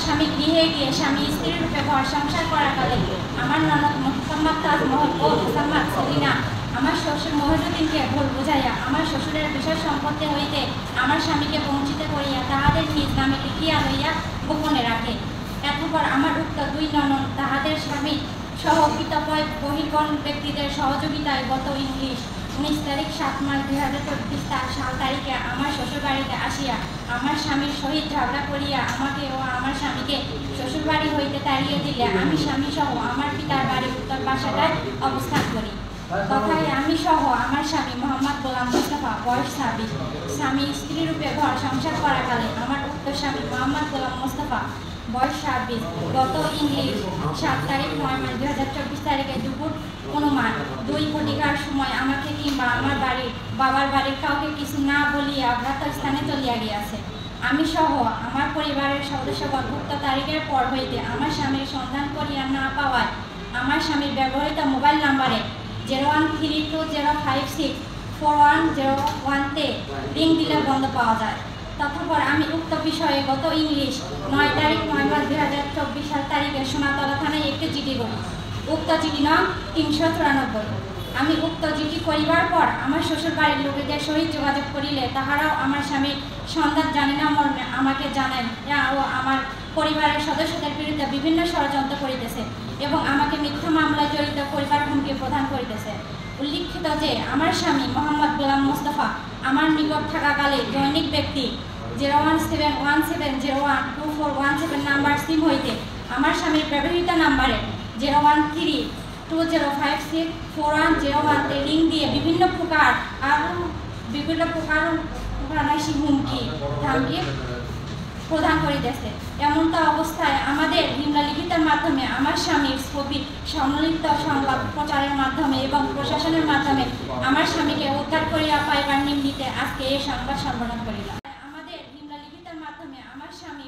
স্বামী গৃহে গিয়ে স্বামী স্ত্রীর রূপে ঘর সংসার করাকালে আমার ননদ মোহাম্মদ তাজমহল ও মোসাম্মদ সেলিনা আমার শ্বশুর মহিউদ্দিনকে ভুল বুঝাইয়া আমার শ্বশুরের বিষয় সম্পত্তি হইতে আমার স্বামীকে বঞ্চিত করিয়া তাহাদের নিজ নামে লিখিয়া লইয়া গোপনে রাখে। এতপর আমার উক্ত দুই ননদ তাহাদের স্বামী সহ কতিপয় বহির্গণ ব্যক্তিদের সহযোগিতায় গত 19 তারিখ 7 মার্চ 2024 সাল তারিখে আমার শ্বশুরবাড়িতে আসিয়া আমার স্বামীর সহিত ঝগড়া করিয়া আমাকে ও আমার স্বামীকে শ্বশুরবাড়ি হইতে তাড়িয়ে দিলে আমি স্বামী সহ আমার পিতার বাড়ি উত্তর বাসাটায় অবস্থান করি। তথায় আমি সহ আমার স্বামী মোহাম্মদ গোলাম মোস্তফা বয়স 26 স্বামী স্ত্রী রূপে ঘর সংসার করাকালে আমার উক্ত স্বামী মোহাম্মদ গোলাম মোস্তফা বয়স 26 গত 7 তারিখ 9 মার্চ 2024 তারিখে দুপুর অনুমান 2 ঘটিকার সময় আমাকে কিংবা আমার বাবার বাড়ির কাউকে কিছু না বলিয়া অজ্ঞাত স্থানে চলিয়া গিয়াছে। আমি সহ আমার পরিবারের সদস্যগণ উক্ত তারিখের পর হইতে আমার স্বামীর সন্ধান করিয়া না পাওয়ায় আমার স্বামীর ব্যবহৃত মোবাইল নাম্বারে 013205641001 তে রিং দিলে বন্ধ পাওয়া যায়। তৎপর আমি উক্ত বিষয়ে গত 9 তারিখ 9 মার্চ 2024 সাল তারিখে সোনাতলা থানায় একটি চিঠি করি। উক্ত চিঠি নং 394। আমি উক্ত চিঠি করিবার পর আমার শ্বশুর বাড়ির লোকেদের সহিত যোগাযোগ করিলে তাহারাও আমার স্বামীর সন্ধান জানি না মর্মে আমাকে জানায় ও আমার পরিবারের সদস্যদের বিরুদ্ধে বিভিন্ন ষড়যন্ত্র করিতেছে এবং আমাকে মিথ্যা মামলায় জড়িত করিবার হুমকি প্রদান করিতেছে। উল্লিখিত যে আমার স্বামী মোহাম্মদ গোলাম মোস্তফা আমার নিকট থাকাকালে দৈনিক ব্যক্তি 01717012417 নাম্বার সিম হইতে আমার স্বামীর ব্যবহৃত নাম্বারে 013205641001 তে রিং দিয়ে বিভিন্ন প্রকার হুমকি ধামকি প্রদান করিতেছে। এমনটা অবস্থায় আমাদের নিম্নলিখিতের মাধ্যমে আমার স্বামীর ছবি সম্মিলিত সংবাদ প্রচারের মাধ্যমে এবং প্রশাসনের মাধ্যমে আমার স্বামীকে উদ্ধার করিয়া পাইবার নিমিত্তে আজকে এই সংবাদ সম্মেলন করিলাম। আমাদের নিম্নলিখিতের মাধ্যমে আমার স্বামী